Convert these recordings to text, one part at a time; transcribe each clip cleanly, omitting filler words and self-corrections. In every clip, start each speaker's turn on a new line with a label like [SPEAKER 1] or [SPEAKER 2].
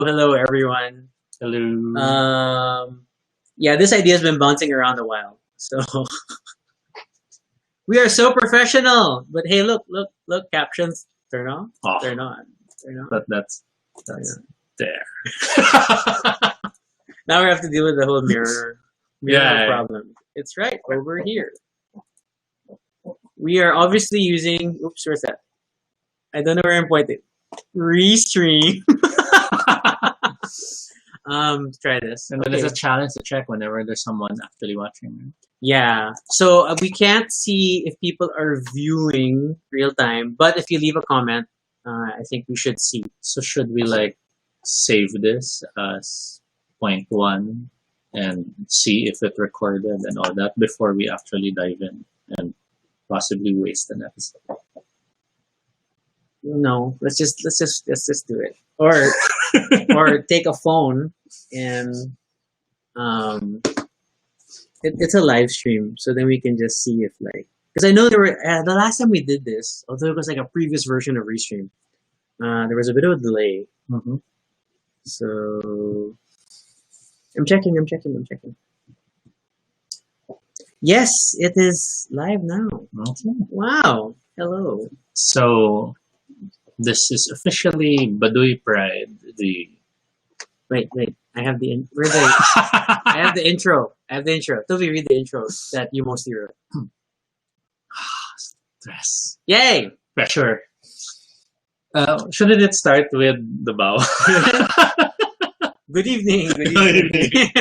[SPEAKER 1] Hello, everyone.
[SPEAKER 2] Hello.
[SPEAKER 1] Yeah, this idea has been bouncing around a while. So we are so professional. But hey, look, captions. Turn on,
[SPEAKER 2] Oh,
[SPEAKER 1] turn on, turn on.
[SPEAKER 2] that's
[SPEAKER 1] turn on.
[SPEAKER 2] there.
[SPEAKER 1] Now we have to deal with the whole mirror
[SPEAKER 2] Yeah.
[SPEAKER 1] problem. It's right over here. We are obviously using. Oops, where's that? I don't know where I'm pointing. Restream. Try this.
[SPEAKER 2] And then
[SPEAKER 1] Okay.
[SPEAKER 2] there's a challenge to check whenever there's someone actually watching.
[SPEAKER 1] Yeah. So we can't see if people are viewing real time, but if you leave a comment, I think we should see.
[SPEAKER 2] So should we like save this as point one and see if it recorded and all that before we actually dive in and possibly waste an episode?
[SPEAKER 1] No, let's just do it. Or take a phone and it's a live stream, so then we can just see if like, because I know there were the last time we did this, although it was like a previous version of Restream, there was a bit of a delay.
[SPEAKER 2] Mm-hmm.
[SPEAKER 1] So I'm checking. Yes, it is live now.
[SPEAKER 2] Okay.
[SPEAKER 1] Wow. Hello.
[SPEAKER 2] So this is officially Baduy Pride, the
[SPEAKER 1] Wait. I have the I have the intro. Tobie, read the intro that you mostly wrote.
[SPEAKER 2] stress.
[SPEAKER 1] Yay!
[SPEAKER 2] Pressure. Shouldn't it start with the bow?
[SPEAKER 1] Good evening.
[SPEAKER 2] Good evening.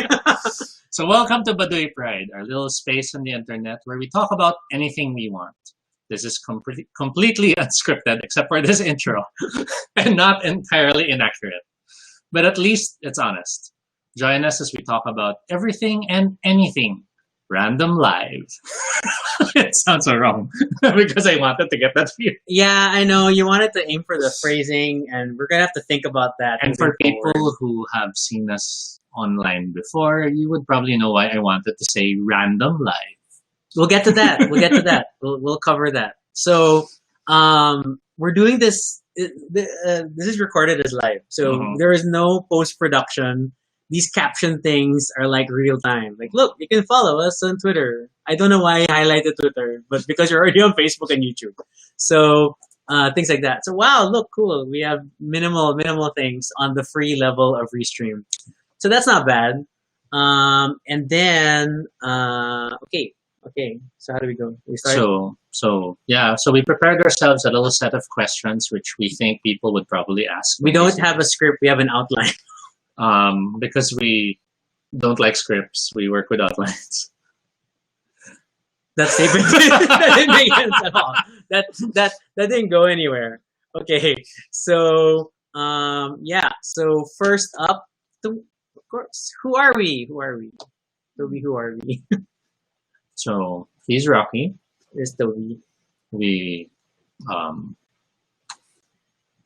[SPEAKER 2] So welcome to Baduy Pride, our little space on the internet where we talk about anything we want. This is completely unscripted except for this intro and not entirely inaccurate. But at least it's honest. Join us as we talk about everything and anything. Random live. It sounds so wrong because I wanted to get that feel.
[SPEAKER 1] Yeah, I know. You wanted to aim for the phrasing, and we're going to have to think about that.
[SPEAKER 2] And for people who have seen us online before, you would probably know why I wanted to say random live.
[SPEAKER 1] We'll get to that. We'll cover that. So we're doing this. This is recorded as live, so there is no post-production. These caption things are like real time. Like, look, you can follow us on Twitter. I don't know why I highlighted Twitter, but because you're already on Facebook and YouTube, so things like that. So wow, look, cool. We have minimal things on the free level of Restream, so that's not bad. And then okay. So how do we go? We start?
[SPEAKER 2] So we prepared ourselves a little set of questions which we think people would probably ask.
[SPEAKER 1] We don't have a script. We have an outline.
[SPEAKER 2] Because we don't like scripts, we work with outlines.
[SPEAKER 1] That statement that didn't make sense at all. That didn't go anywhere. Okay, so So first up, of course, who are we? Tobie, who are we?
[SPEAKER 2] So he's Rocky.
[SPEAKER 1] There's Tobie.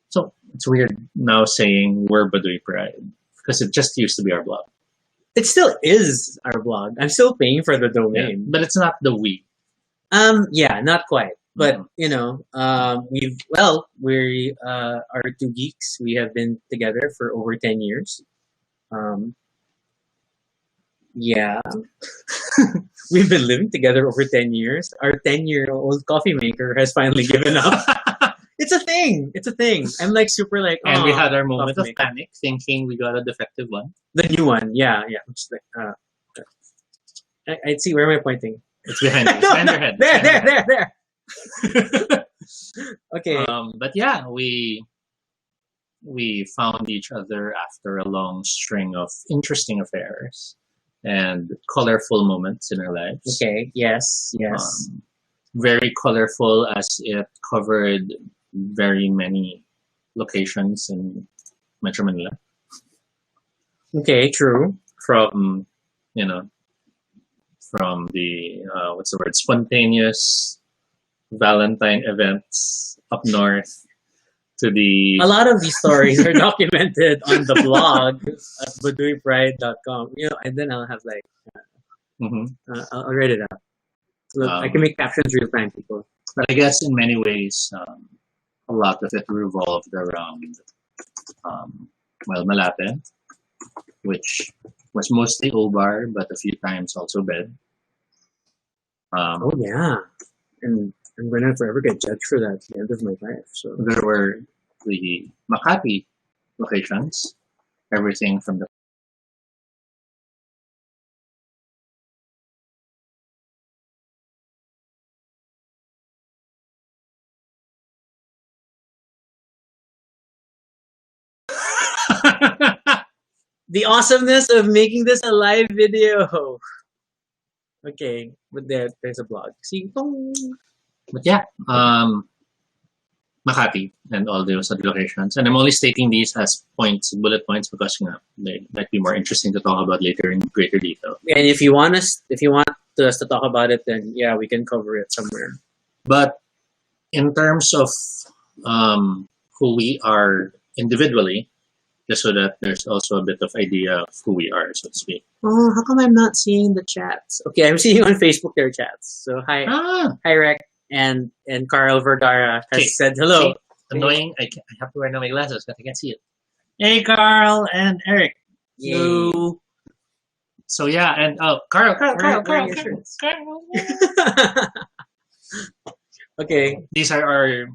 [SPEAKER 2] So it's weird now saying we're Baduy Pride because it just used to be our blog.
[SPEAKER 1] It still is our blog. I'm still paying for the domain,
[SPEAKER 2] yeah, but it's not the we.
[SPEAKER 1] Yeah, not quite. But we are two geeks. We have been together for over 10 years. Yeah. We've been living together over 10 years. Our 10-year-old coffee maker has finally given up. It's a thing. I'm like super like.
[SPEAKER 2] And we had our moment of panic, thinking we got a defective one.
[SPEAKER 1] The new one, yeah. Just like, I'd see, where am I pointing?
[SPEAKER 2] It's behind you. Behind your head.
[SPEAKER 1] There. Okay.
[SPEAKER 2] But yeah, we found each other after a long string of interesting affairs and colorful moments in our lives.
[SPEAKER 1] Okay. Yes.
[SPEAKER 2] Very colorful as it covered very many locations in Metro Manila.
[SPEAKER 1] Okay, true.
[SPEAKER 2] From the spontaneous Valentine events up north to the.
[SPEAKER 1] A lot of these stories are documented on the blog at baduypride.com. And then I'll have like, I'll write it up. Look, I can make captions real time, people.
[SPEAKER 2] But I guess in many ways, a lot of it revolved around well, Malate, which was mostly O-Bar, but a few times also bed.
[SPEAKER 1] Oh yeah, and I'm gonna forever get judged for that at the end of my life. So
[SPEAKER 2] there were the Makati locations, everything from the
[SPEAKER 1] the awesomeness of making this a live video. Okay, but there's a blog. See,
[SPEAKER 2] but yeah, Makati and all those other locations. And I'm only stating these as points, bullet points, because they might be more interesting to talk about later in greater detail.
[SPEAKER 1] And if you want us to talk about it, then yeah, we can cover it somewhere.
[SPEAKER 2] But in terms of who we are individually, just so that there's also a bit of idea of who we are, so to speak.
[SPEAKER 1] Oh, how come I'm not seeing the chats? Okay, I'm seeing on Facebook their chats. So hi Rec and Carl Vergara has said hello.
[SPEAKER 2] See, annoying. I have to wear my glasses because I can't see it. Hey, Carl and Eric. You. So yeah, and Carl.
[SPEAKER 1] Okay.
[SPEAKER 2] These are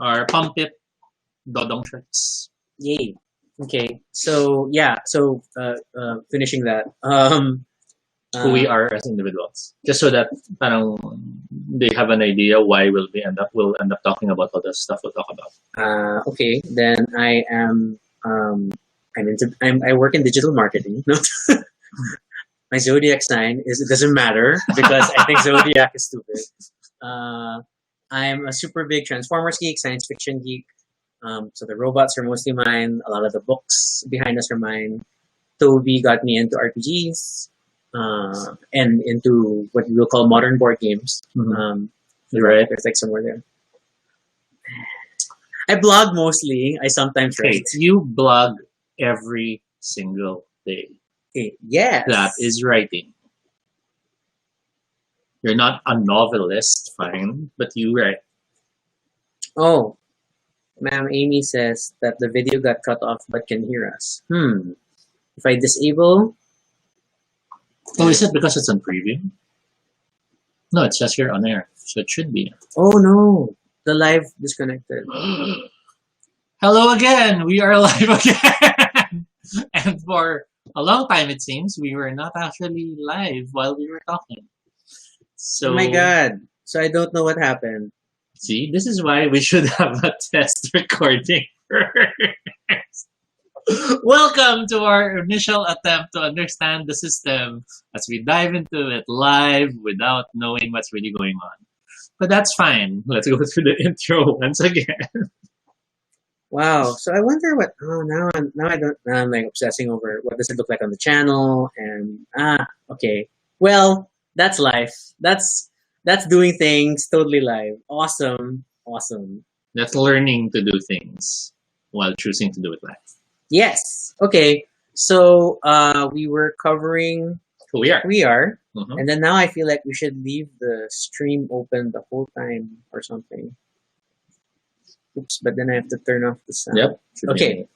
[SPEAKER 2] our Pump It Dodong shirts.
[SPEAKER 1] Yay. Okay. So yeah. So finishing that.
[SPEAKER 2] Who we are as individuals, just so that they have an idea why we'll end up talking about all the stuff we'll talk about.
[SPEAKER 1] Okay. Then I am. I work in digital marketing. My zodiac sign it doesn't matter because I think zodiac is stupid. I'm a super big Transformers geek, science fiction geek. So the robots are mostly mine. A lot of the books behind us are mine. Tobie got me into RPGs and into what we will call modern board games. Right, there's like somewhere there. I blog mostly. I sometimes write.
[SPEAKER 2] You blog every single day.
[SPEAKER 1] Yes.
[SPEAKER 2] That is writing. You're not a novelist, fine, but you write.
[SPEAKER 1] Oh, Ma'am Amy says that the video got cut off but can hear us. If I disable...
[SPEAKER 2] Oh, is it because it's on preview? No, it says here on air, so it should be.
[SPEAKER 1] Oh no, the live disconnected.
[SPEAKER 2] Hello again, we are live again! And for a long time, it seems, we were not actually live while we were talking. So,
[SPEAKER 1] oh my god, so I don't know what happened.
[SPEAKER 2] See, this is why we should have a test recording first. Welcome to our initial attempt to understand the system as we dive into it live without knowing what's really going on. But that's fine. Let's go through the intro once again.
[SPEAKER 1] Wow. So I wonder what. Oh, now I'm like obsessing over what does it look like on the channel and okay. Well, that's life. That's doing things totally live. Awesome.
[SPEAKER 2] That's learning to do things while choosing to do it live.
[SPEAKER 1] Yes. Okay. So we were covering
[SPEAKER 2] who we are.
[SPEAKER 1] We are. And then now I feel like we should leave the stream open the whole time or something. Oops, but then I have to turn off the sound.
[SPEAKER 2] Yep.
[SPEAKER 1] Okay.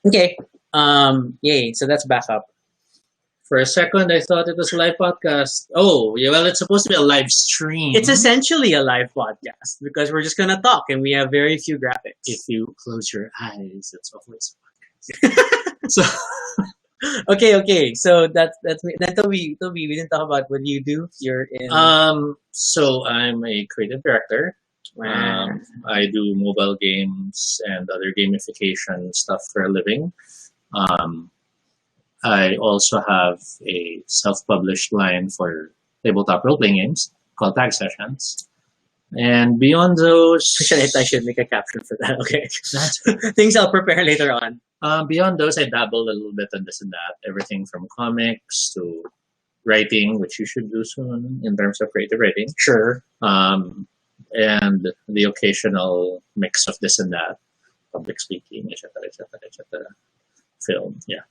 [SPEAKER 1] Okay. Yay. So that's back up.
[SPEAKER 2] For a second, I thought it was a live podcast. Oh, yeah, well, it's supposed to be a live stream.
[SPEAKER 1] It's essentially a live podcast because we're just going to talk and we have very few graphics.
[SPEAKER 2] If you close your eyes, it's always a podcast. So,
[SPEAKER 1] okay. So that's me. Then Tobie, we didn't talk about what you do. You're in.
[SPEAKER 2] So I'm a creative director.
[SPEAKER 1] Wow.
[SPEAKER 2] I do mobile games and other gamification stuff for a living. I also have a self-published line for tabletop role-playing games called Tag Sessions. And beyond those...
[SPEAKER 1] I should make a caption for that. Okay. Things I'll prepare later on.
[SPEAKER 2] Beyond those, I dabble a little bit on this and that. Everything from comics to writing, which you should do soon in terms of creative writing.
[SPEAKER 1] Sure.
[SPEAKER 2] And the occasional mix of this and that. Public speaking, etc. Film, yeah.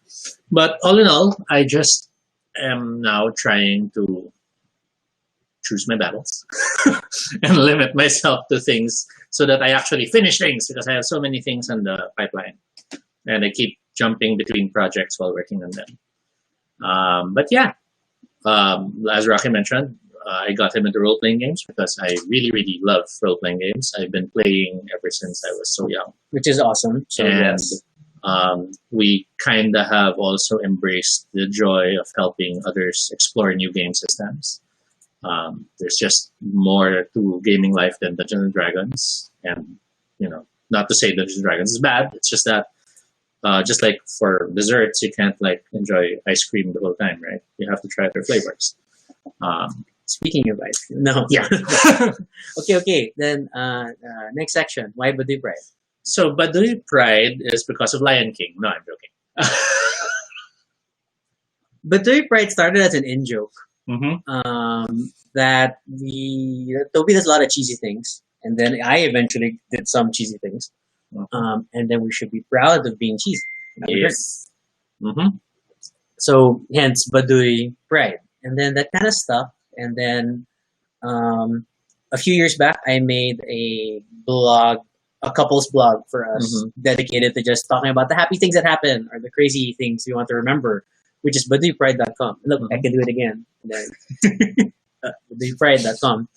[SPEAKER 2] But all in all, I just am now trying to choose my battles and limit myself to things so that I actually finish things because I have so many things in the pipeline and I keep jumping between projects while working on them. But yeah, as Rocky mentioned, I got him into role-playing games because I really, really love role-playing games. I've been playing ever since I was so young.
[SPEAKER 1] Which is awesome. So
[SPEAKER 2] And
[SPEAKER 1] yes.
[SPEAKER 2] we kind of have also embraced the joy of helping others explore new game systems. There's just more to gaming life than Dungeons and Dragons. And, not to say Dungeons and Dragons is bad. It's just that, just like for desserts, you can't enjoy ice cream the whole time, right? You have to try other flavors.
[SPEAKER 1] Speaking of ice cream, no.
[SPEAKER 2] Yeah.
[SPEAKER 1] Okay. Then next section. Why Baduy Pride?
[SPEAKER 2] So Baduy Pride is because of Lion King. No, I'm joking.
[SPEAKER 1] Baduy Pride started as an in-joke.
[SPEAKER 2] Mm-hmm.
[SPEAKER 1] That Tobie does a lot of cheesy things, and then I eventually did some cheesy things. And then we should be proud of being cheesy.
[SPEAKER 2] Yes. Mm-hmm.
[SPEAKER 1] So hence Baduy Pride. And then that kind of stuff. And then a few years back, I made a blog, a couples blog for us, dedicated to just talking about the happy things that happen or the crazy things we want to remember, which is baduypride.com. Look, I can do it again. baduypride.com.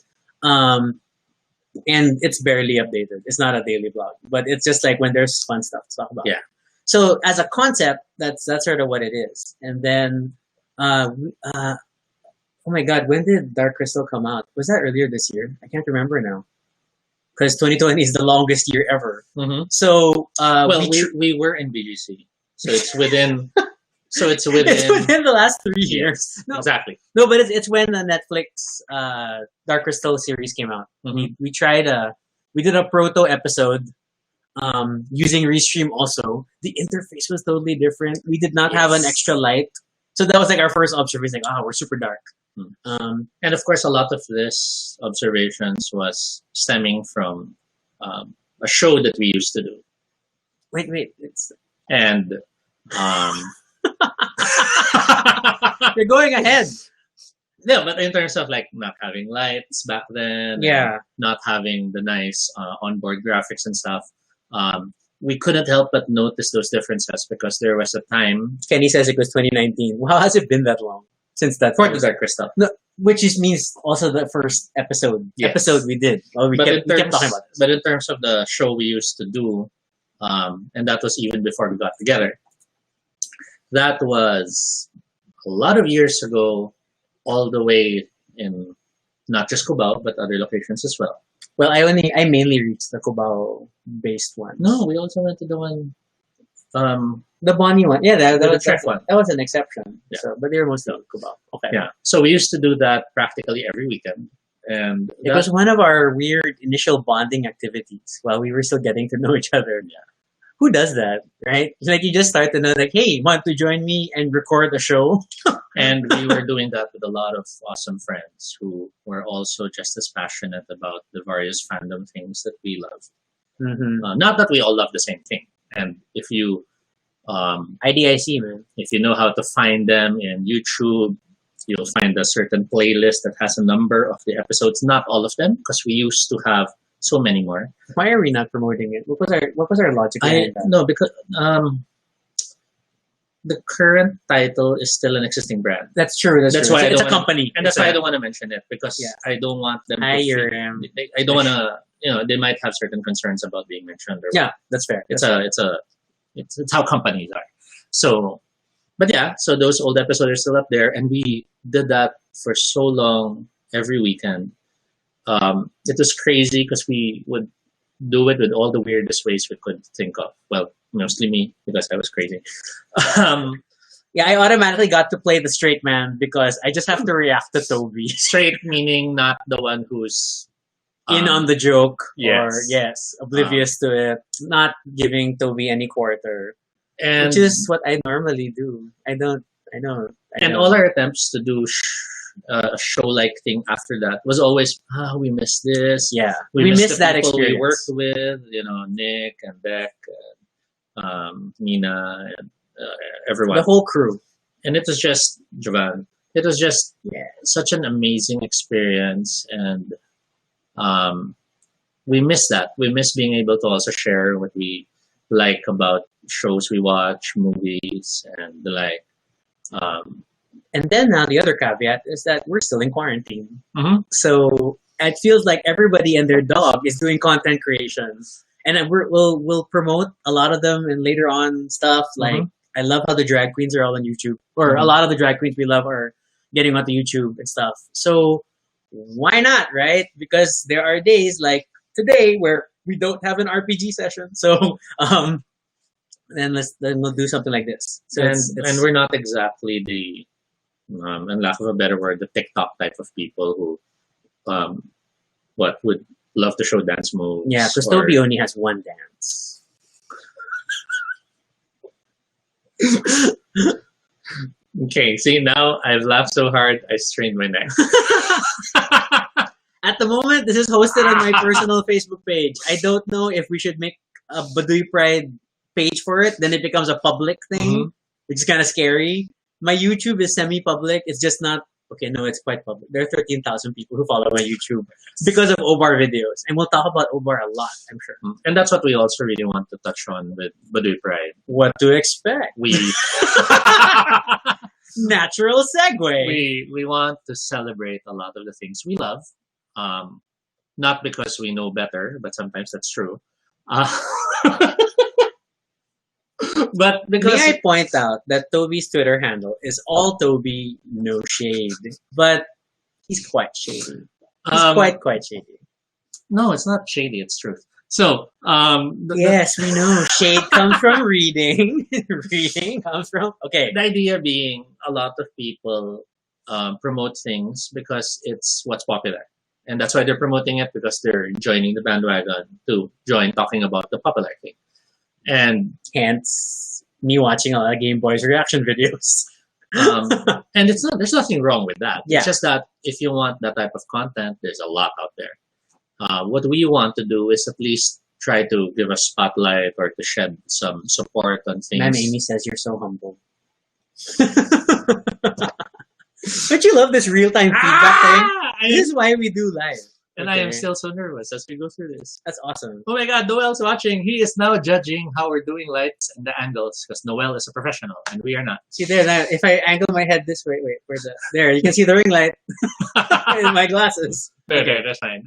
[SPEAKER 1] And it's barely updated. It's not a daily blog, but it's just like when there's fun stuff to talk about.
[SPEAKER 2] Yeah.
[SPEAKER 1] So as a concept, that's sort of what it is. And then, oh my God, when did Dark Crystal come out? Was that earlier this year? I can't remember now. Because 2020 is the longest year ever.
[SPEAKER 2] Mm-hmm.
[SPEAKER 1] So,
[SPEAKER 2] we were in BGC, so it's within. It's
[SPEAKER 1] within the last 3 years.
[SPEAKER 2] No. Exactly.
[SPEAKER 1] No, but it's when the Netflix Dark Crystal series came out.
[SPEAKER 2] Mm-hmm.
[SPEAKER 1] We did a proto episode using Restream also. The interface was totally different. We did not have an extra light. So that was our first observation. We're super dark.
[SPEAKER 2] And of course, a lot of this observations was stemming from a show that we used to do.
[SPEAKER 1] Wait.
[SPEAKER 2] And
[SPEAKER 1] you're going ahead.
[SPEAKER 2] Yeah, but in terms of not having lights back then, not having the nice onboard graphics and stuff, we couldn't help but notice those differences because there was a time.
[SPEAKER 1] Kenny says it was 2019. How has it been that long since that?
[SPEAKER 2] For the Dark Crystal.
[SPEAKER 1] No, which means also the first episode we did. Well, we kept talking about this.
[SPEAKER 2] But in terms of the show we used to do, and that was even before we got together, that was a lot of years ago, all the way in not just Cubao, but other locations as well.
[SPEAKER 1] Well, I mainly reached the Cubao-based one.
[SPEAKER 2] No, we also went to the one,
[SPEAKER 1] the Bonnie one. Yeah, that was
[SPEAKER 2] the Trek one.
[SPEAKER 1] That was an exception.
[SPEAKER 2] Yeah.
[SPEAKER 1] So, but they were mostly Cubao. Okay.
[SPEAKER 2] Yeah. So we used to do that practically every weekend, and
[SPEAKER 1] it was one of our weird initial bonding activities while we were still getting to know each other.
[SPEAKER 2] Yeah.
[SPEAKER 1] Who does that, right? It's you just start to know, hey, want to join me and record a show?
[SPEAKER 2] And we were doing that with a lot of awesome friends who were also just as passionate about the various fandom things that we love.
[SPEAKER 1] Mm-hmm.
[SPEAKER 2] Not that we all love the same thing. And if you
[SPEAKER 1] IDIC, man.
[SPEAKER 2] If you know how to find them in YouTube, you'll find a certain playlist that has a number of the episodes. Not all of them, because we used to have so many more.
[SPEAKER 1] Why are we not promoting it? What was our logic behind that?
[SPEAKER 2] No, because the current title is still an existing brand.
[SPEAKER 1] That's true. That's
[SPEAKER 2] why
[SPEAKER 1] it's a company,
[SPEAKER 2] and that's why I don't want to mention it because I don't want them.
[SPEAKER 1] I
[SPEAKER 2] don't want to. They might have certain concerns about being mentioned.
[SPEAKER 1] That's fair.
[SPEAKER 2] It's how companies are. So, but so those old episodes are still up there, and we did that for so long every weekend. It was crazy because we would do it with all the weirdest ways we could think of. Well, mostly me because I was crazy.
[SPEAKER 1] I automatically got to play the straight man because I just have to react to Tobie.
[SPEAKER 2] Straight meaning not the one who's
[SPEAKER 1] in on the joke or oblivious to it, not giving Tobie any quarter, which is what I normally do. I know.
[SPEAKER 2] And all our attempts to do a show-like thing after that was always, we missed this.
[SPEAKER 1] Yeah,
[SPEAKER 2] we missed
[SPEAKER 1] that experience.
[SPEAKER 2] We worked with, Nick and Beck, and Nina, and everyone.
[SPEAKER 1] The whole crew.
[SPEAKER 2] And it was just, Jovan, it was just such an amazing experience. And we miss that. We miss being able to also share what we like about shows we watch, movies, and the like.
[SPEAKER 1] And then now the other caveat is that we're still in quarantine.
[SPEAKER 2] Mhm.
[SPEAKER 1] So it feels like everybody and their dog is doing content creations. And then we'll promote a lot of them and later on stuff like I love how the drag queens are all on YouTube. Or a lot of the drag queens we love are getting onto YouTube and stuff. So why not, right? Because there are days like today where we don't have an RPG session. So then we'll do something like this. So
[SPEAKER 2] and we're not exactly the in lack of a better word, the TikTok type of people who would love to show dance moves.
[SPEAKER 1] Yeah, because Tobie only has one dance.
[SPEAKER 2] Okay, see, now I've laughed so hard I strained my neck.
[SPEAKER 1] At the moment, this is hosted on my personal Facebook page. I don't know if we should make a Baduy Pride page for it. Then it becomes a public thing, which is kind of scary. My YouTube is semi-public. It's just not... Okay, no, it's quite public. There are 13,000 people who follow my YouTube because of Obar videos. And we'll talk about Obar a lot, I'm sure.
[SPEAKER 2] And that's what we also really want to touch on with Baduy Pride.
[SPEAKER 1] What to expect. Natural segue.
[SPEAKER 2] We want to celebrate a lot of the things we love. Not because we know better, but sometimes that's true. But because...
[SPEAKER 1] May I point out that Tobie's Twitter handle is all Tobie, no shade. But he's quite shady. He's quite shady.
[SPEAKER 2] No, it's not shady, it's truth. So,
[SPEAKER 1] yes, we know. Shade comes from reading. Reading comes from... Okay.
[SPEAKER 2] The idea being a lot of people promote things because it's what's popular. And that's why they're promoting it, because they're joining the bandwagon to join talking about the popular thing. And
[SPEAKER 1] hence me watching a lot of Game Boy's reaction videos.
[SPEAKER 2] And there's nothing wrong with that.
[SPEAKER 1] Yeah.
[SPEAKER 2] It's just that if you want that type of content, there's a lot out there. What we want to do is at least try to give a spotlight or to shed some support on things.
[SPEAKER 1] Ma'am Amy says you're so humble. Don't you love this real-time feedback thing? This is why we do live.
[SPEAKER 2] And I am still so nervous as we go through this.
[SPEAKER 1] That's awesome.
[SPEAKER 2] Oh my God, Noel's watching. He is now judging how we're doing lights and the angles, because Noel is a professional and we are not.
[SPEAKER 1] See there, now if I angle my head this way, where's the... There, you can see the ring light in my glasses.
[SPEAKER 2] Okay, that's fine.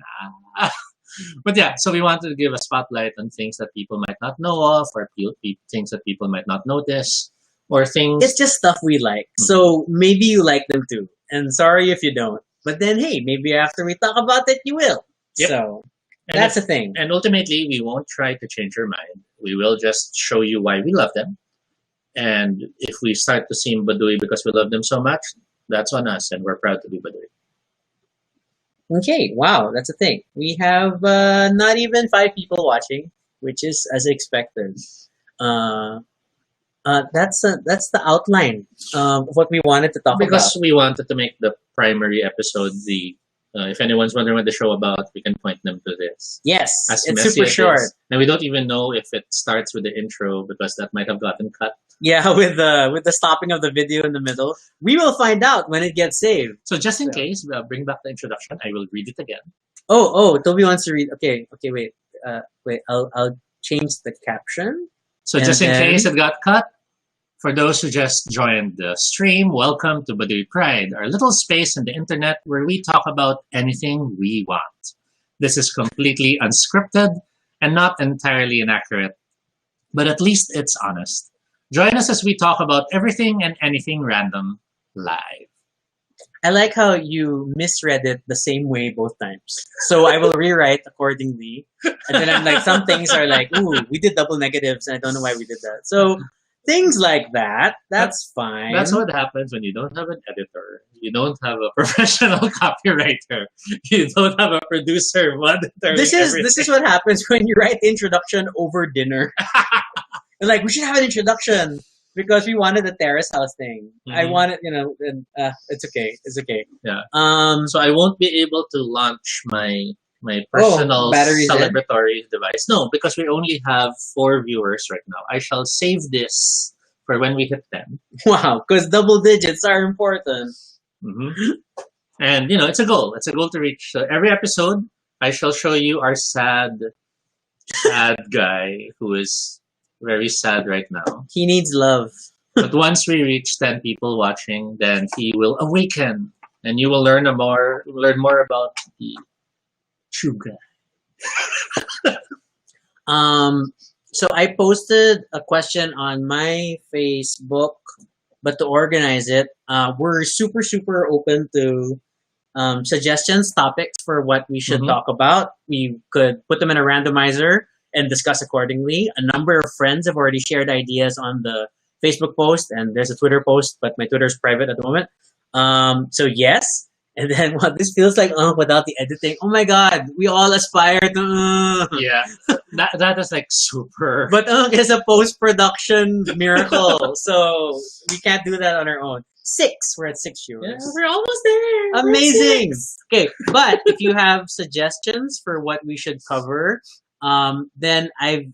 [SPEAKER 2] But yeah, so we wanted to give a spotlight on things that people might not know of, or things that people might not notice, or things...
[SPEAKER 1] It's just stuff we like. So maybe you like them too. And sorry if you don't. But then, hey, maybe after we talk about it, you will.
[SPEAKER 2] Yep.
[SPEAKER 1] So that's the thing.
[SPEAKER 2] And ultimately, we won't try to change your mind. We will just show you why we love them. And if we start to seem Baduy because we love them so much, that's on us, and we're proud to be Baduy.
[SPEAKER 1] Okay, wow, that's a thing. We have not even 5 people watching, which is as expected. That's the outline of what we wanted to talk about.
[SPEAKER 2] Because we wanted to make the primary episode the... if anyone's wondering what the show about, we can point them to this.
[SPEAKER 1] Yes,
[SPEAKER 2] As
[SPEAKER 1] it's super short.
[SPEAKER 2] And we don't even know if it starts with the intro, because that might have gotten cut.
[SPEAKER 1] Yeah, with the stopping of the video in the middle. We will find out when it gets saved.
[SPEAKER 2] So just in case, bring back the introduction. I will read it again.
[SPEAKER 1] Oh, Tobie wants to read. Okay, wait. I'll change the caption.
[SPEAKER 2] So just in case it got cut, for those who just joined the stream, welcome to Baduy Pride, our little space on the internet where we talk about anything we want. This is completely unscripted and not entirely inaccurate, but at least it's honest. Join us as we talk about everything and anything random live.
[SPEAKER 1] I like how you misread it the same way both times. So I will rewrite accordingly. And then I'm like, some things are like, ooh, we did double negatives and I don't know why we did that. So things like that, that's fine.
[SPEAKER 2] That's what happens when you don't have an editor. You don't have a professional copywriter. You don't have a producer.
[SPEAKER 1] This is what happens when you write introduction over dinner. Like, we should have an introduction because we wanted the terrace house thing. I wanted, and it's okay. It's okay.
[SPEAKER 2] Yeah. So I won't be able to launch my personal celebratory device. No, because we only have 4 viewers right now. I shall save this for when we hit 10.
[SPEAKER 1] Wow, because double digits are important.
[SPEAKER 2] And, it's a goal. It's a goal to reach. So every episode, I shall show you our sad guy who is very sad right now.
[SPEAKER 1] He needs love.
[SPEAKER 2] But once we reach 10 people watching, then he will awaken, and you will learn more about the true guy.
[SPEAKER 1] So I posted a question on my Facebook, but to organize it, we're super open to suggestions, topics for what we should talk about. We could put them in a randomizer and discuss accordingly. A number of friends have already shared ideas on the Facebook post, and there's a Twitter post, but my Twitter is private at the moment. So yes. And then what this feels like without the editing. Oh my God, we all aspire to.
[SPEAKER 2] Yeah, that is like super.
[SPEAKER 1] But it's a post-production miracle, so we can't do that on our own. 6, we're at 6 viewers.
[SPEAKER 2] Yeah, we're almost there.
[SPEAKER 1] Amazing. Okay, but if you have suggestions for what we should cover, then I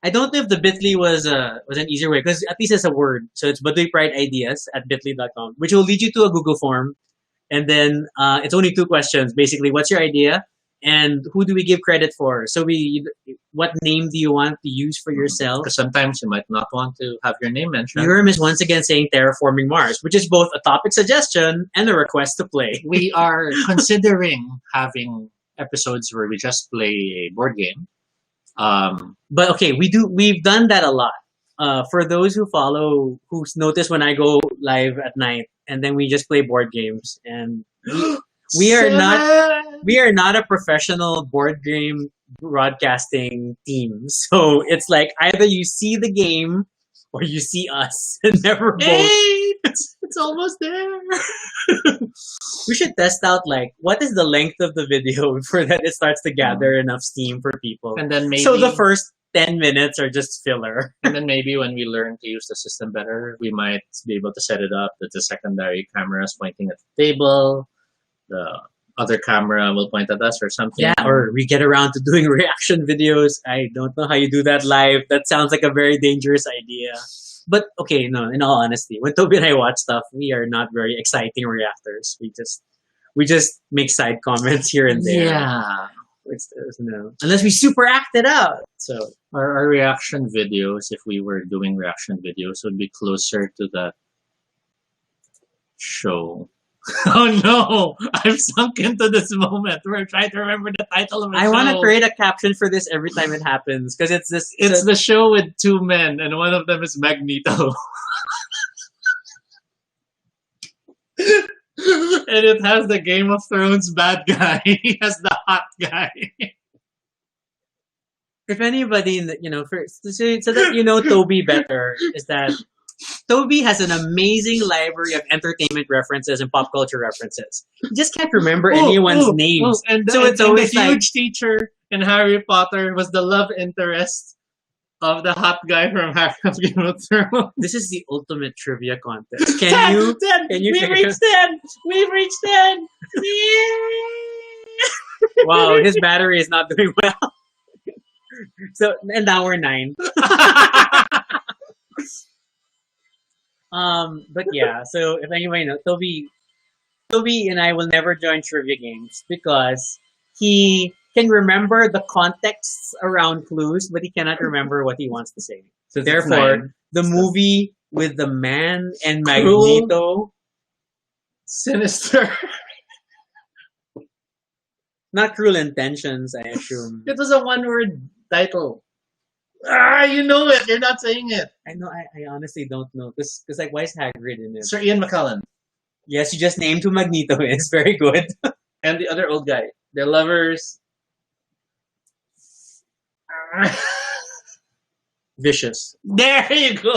[SPEAKER 1] don't know if the Bitly was an easier way, because at least it's a word. So it's Baduy Pride Ideas at bitly.com, which will lead you to a Google form. And then it's only 2 questions. Basically, what's your idea? And who do we give credit for? So what name do you want to use for yourself?
[SPEAKER 2] Because sometimes you might not want to have your name mentioned.
[SPEAKER 1] Urim is once again saying Terraforming Mars, which is both a topic suggestion and a request to play.
[SPEAKER 2] We are considering having episodes where we just play a board game.
[SPEAKER 1] But okay, we've done that a lot. For those who follow, who's noticed when I go live at night, and then we just play board games, and we are not a professional board game broadcasting team. So it's like either you see the game or you see us, and never both.
[SPEAKER 2] It's almost there.
[SPEAKER 1] We should test out what is the length of the video before that it starts to gather enough steam for people.
[SPEAKER 2] And then maybe
[SPEAKER 1] so the first 10 minutes are just filler.
[SPEAKER 2] And then maybe when we learn to use the system better, we might be able to set it up that the secondary camera is pointing at the table, the other camera will point at us or something.
[SPEAKER 1] Yeah, or we get around to doing reaction videos. I don't know how you do that live. That sounds like a very dangerous idea. But okay, no, in all honesty, when Tobie and I watch stuff, we are not very exciting reactors. We just make side comments here and there.
[SPEAKER 2] Yeah.
[SPEAKER 1] No, unless we super act it out. So
[SPEAKER 2] our reaction videos, if we were doing reaction videos, would be closer to that show. Oh no! I've sunk into this moment. We're trying to remember the title of the show.
[SPEAKER 1] I want to create a caption for this every time it happens, because it's this.
[SPEAKER 2] It's the show with 2 men, and one of them is Magneto. And it has the Game of Thrones bad guy. He has the hot guy.
[SPEAKER 1] If anybody, so that you know Tobie better, is that Tobie has an amazing library of entertainment references and pop culture references. He just can't remember anyone's names.
[SPEAKER 2] So it's always the huge teacher in Harry Potter was the love interest of the hot guy from Game of Thrones.
[SPEAKER 1] This is the ultimate trivia contest. Can you?
[SPEAKER 2] We've reached 10. We've reached 10.
[SPEAKER 1] Wow, his battery is not doing well. So, and now we're 9. But yeah, so if anybody knows, Tobie and I will never join trivia games because he can remember the contexts around clues, but he cannot remember what he wants to say. So therefore, the movie with the man and Magneto,
[SPEAKER 2] Sinister.
[SPEAKER 1] Not Cruel Intentions, I assume.
[SPEAKER 2] It was a 1-word title. You know it. You're not saying it.
[SPEAKER 1] I know. I honestly don't know. Because why is Hagrid in it?
[SPEAKER 2] Sir Ian McKellen.
[SPEAKER 1] Yes, you just named who Magneto is. Very good.
[SPEAKER 2] And the other old guy. They're lovers.
[SPEAKER 1] Vicious.
[SPEAKER 2] There you go.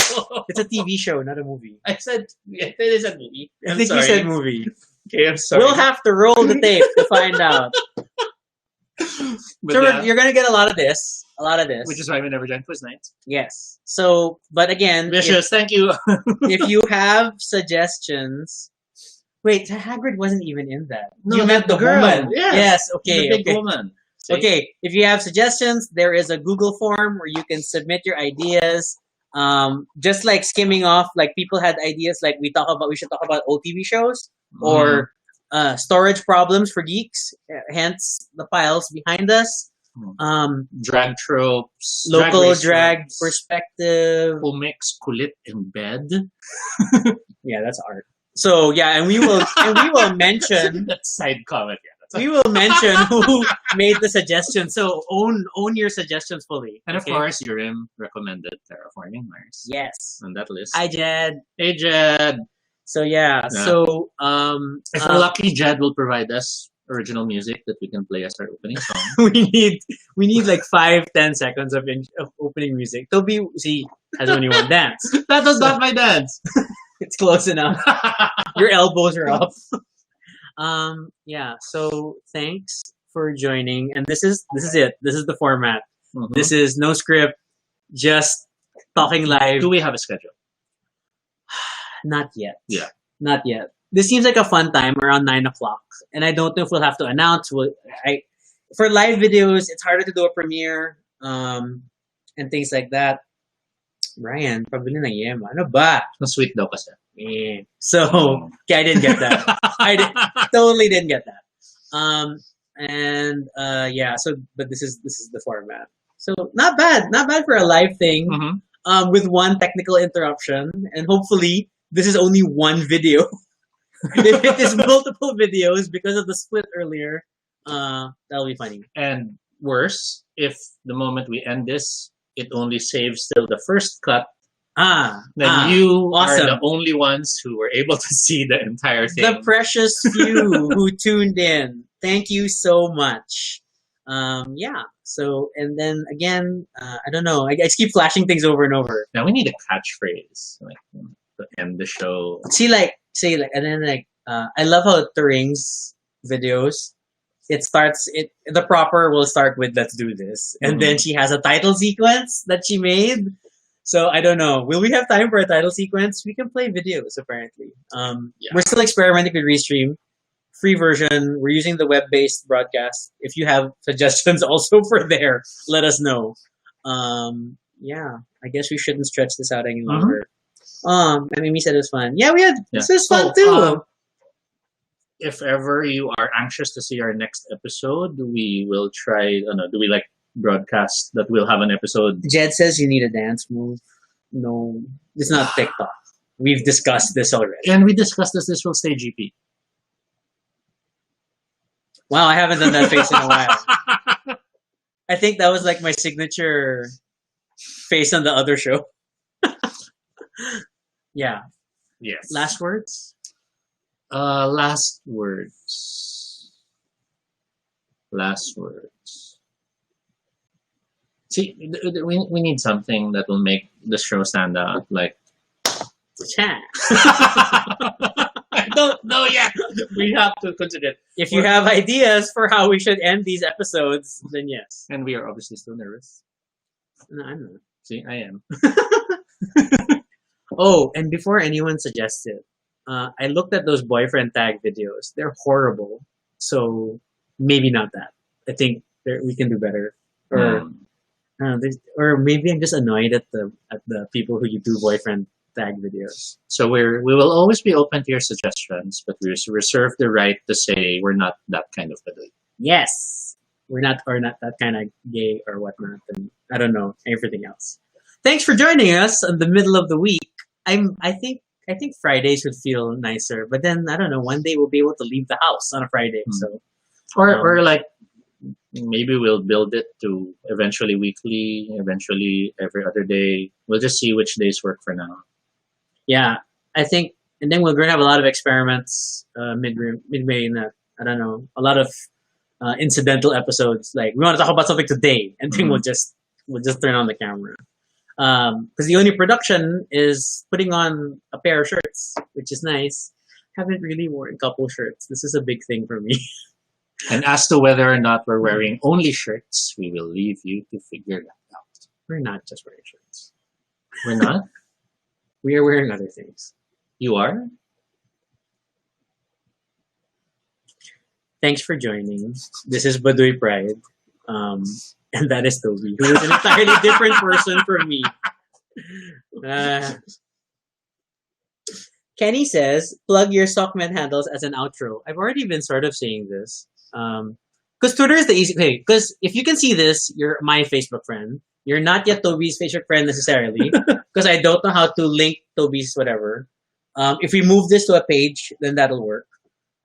[SPEAKER 1] It's a TV show, not a movie.
[SPEAKER 2] I said it is a movie.
[SPEAKER 1] I think you said movie.
[SPEAKER 2] Okay, I'm sorry.
[SPEAKER 1] We'll have to roll the tape to find out. So you're going to get a lot of this.
[SPEAKER 2] Which is why we never joined quiz nights.
[SPEAKER 1] Yes. So, but again.
[SPEAKER 2] Vicious, thank you.
[SPEAKER 1] If you have suggestions. Wait, Hagrid wasn't even in that.
[SPEAKER 2] No,
[SPEAKER 1] you meant the
[SPEAKER 2] girl.
[SPEAKER 1] woman.
[SPEAKER 2] Yes.
[SPEAKER 1] Okay.
[SPEAKER 2] The big woman. See?
[SPEAKER 1] Okay, if you have suggestions, there is a Google form where you can submit your ideas. Just like skimming off, like people had ideas like we should talk about old TV shows or storage problems for geeks, hence the piles behind us.
[SPEAKER 2] Drag tropes,
[SPEAKER 1] local
[SPEAKER 2] drag
[SPEAKER 1] drag perspective.
[SPEAKER 2] Who makes kulit in bed?
[SPEAKER 1] Yeah, that's art. So yeah, and we will mention
[SPEAKER 2] that's side comment. Yeah,
[SPEAKER 1] we will mention who made the suggestion. So own your suggestions fully.
[SPEAKER 2] And of course, Urim recommended Terraforming Mars.
[SPEAKER 1] Yes,
[SPEAKER 2] on that list.
[SPEAKER 1] Hi, Jed.
[SPEAKER 2] Hey, Jed.
[SPEAKER 1] So yeah. So
[SPEAKER 2] if we're lucky, Jed will provide us original music that we can play as our opening song.
[SPEAKER 1] we need like 5-10 seconds of opening music. Tobie, see, has only one dance.
[SPEAKER 2] That was not my dance.
[SPEAKER 1] It's close enough. Your elbows are up. Yeah. So thanks for joining, and this is it. This is the format. Mm-hmm. This is no script, just talking live.
[SPEAKER 2] Do we have a schedule?
[SPEAKER 1] Not yet.
[SPEAKER 2] Yeah.
[SPEAKER 1] Not yet. This seems like a fun time around 9 o'clock, and I don't know if we'll have to announce. For live videos, it's harder to do a premiere, and things like that. Ryan, pabili ng yema. Ano ba?
[SPEAKER 2] Sweet daw kasi.
[SPEAKER 1] Yeah. So, I didn't get that. Totally didn't get that. Yeah. So, but this is the format. So, not bad for a live thing. Mm-hmm. With one technical interruption, and hopefully this is only one video. If it is multiple videos because of the split earlier, that'll be funny.
[SPEAKER 2] And worse, if the moment we end this, it only saves till the first cut. Then you
[SPEAKER 1] awesome.
[SPEAKER 2] are the only ones who were able to see the entire thing.
[SPEAKER 1] The precious few who tuned in. Thank you so much. Yeah. So, and then again, I don't know. I keep flashing things over and over.
[SPEAKER 2] Now we need a catchphrase to end the show.
[SPEAKER 1] And then I love how Turing's videos. The proper will start with "Let's do this," and then she has a title sequence that she made. So I don't know. Will we have time for a title sequence? We can play videos apparently. We're still experimenting with Restream. Free version. We're using the web-based broadcast. If you have suggestions also for there, let us know. Yeah, I guess we shouldn't stretch this out any longer. Mimi said it was fun. Yeah, this was fun too.
[SPEAKER 2] If ever you are anxious to see our next episode, we will try. Do we broadcast that we'll have an episode?
[SPEAKER 1] Jed says you need a dance move. No, it's not TikTok. We've discussed this already.
[SPEAKER 2] And we discussed this. This will stay GP.
[SPEAKER 1] Wow, I haven't done that face in a while. I think that was like my signature face on the other show. Yeah.
[SPEAKER 2] Yes.
[SPEAKER 1] Last words?
[SPEAKER 2] Last words. Last words. See, we need something that will make the show stand out. Like, I don't know yet. We have to consider it.
[SPEAKER 1] If you have ideas for how we should end these episodes, then yes.
[SPEAKER 2] And we are obviously still nervous.
[SPEAKER 1] No, I'm not.
[SPEAKER 2] See, I am.
[SPEAKER 1] Oh, and before anyone suggests it, I looked at those boyfriend tag videos. They're horrible. So maybe not that. I think we can do better. Or maybe I'm just annoyed at the people who you do boyfriend tag videos.
[SPEAKER 2] So we will always be open to your suggestions, but we reserve the right to say we're not that kind of Baduy.
[SPEAKER 1] Yes, we're not that kind of gay or whatnot, and I don't know everything else. Thanks for joining us in the middle of the week. I think Fridays would feel nicer, but then I don't know. One day we'll be able to leave the house on a Friday, so
[SPEAKER 2] or like maybe we'll build it to eventually weekly, eventually every other day. We'll just see which days work for now.
[SPEAKER 1] Yeah, I think, and then we're going to have a lot of experiments midway in that. I don't know, a lot of incidental episodes. Like we want to talk about something today, and then we'll just turn on the camera. Because the only production is putting on a pair of shirts, which is nice. Haven't really worn couple shirts. This is a big thing for me.
[SPEAKER 2] And as to whether or not we're wearing only shirts, we will leave you to figure that out.
[SPEAKER 1] We're not just wearing shirts.
[SPEAKER 2] We're not?
[SPEAKER 1] We are wearing other things.
[SPEAKER 2] You are?
[SPEAKER 1] Thanks for joining. This is Baduy Pride. And that is Tobie, who is an entirely different person from me. Kenny says, plug your Sockman handles as an outro. I've already been sort of saying this. Because Twitter is the easy way. Because if you can see this, you're my Facebook friend. You're not yet Tobie's Facebook friend necessarily. Because I don't know how to link Tobie's whatever. If we move this to a page, then that'll work.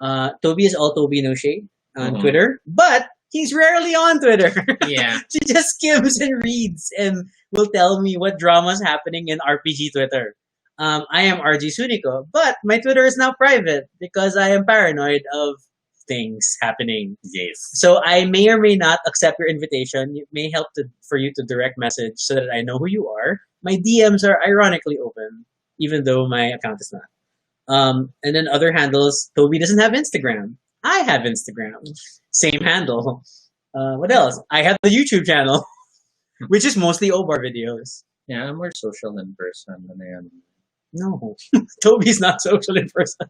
[SPEAKER 1] Tobie is all Tobie no shade on Twitter, but he's rarely on Twitter.
[SPEAKER 2] Yeah.
[SPEAKER 1] She just skims and reads and will tell me what drama's happening in RPG Twitter. I am RG Sunico, but my Twitter is now private because I am paranoid of things happening.
[SPEAKER 2] Yes.
[SPEAKER 1] So I may or may not accept your invitation. It may help for you to direct message so that I know who you are. My DMs are ironically open, even though my account is not. And then other handles, Tobie doesn't have Instagram. I have Instagram. Same handle. What else? I have the YouTube channel, which is mostly OBAR videos.
[SPEAKER 2] Yeah, I'm more social in person than I am.
[SPEAKER 1] No, Tobie's not social in person.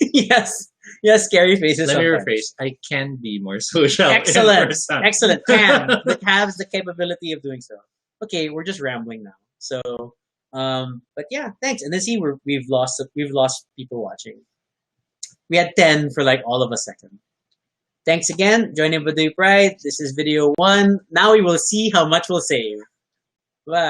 [SPEAKER 1] Yes, scary faces.
[SPEAKER 2] Let me rephrase. I can be more social.
[SPEAKER 1] Excellent,
[SPEAKER 2] in person.
[SPEAKER 1] excellent. That has the capability of doing so. Okay, we're just rambling now. So, but yeah, thanks. And then see, we've lost people watching. We had 10 for like all of a second. Thanks again. Joining Baduy Pride. This is video 1. Now we will see how much we'll save. Bye.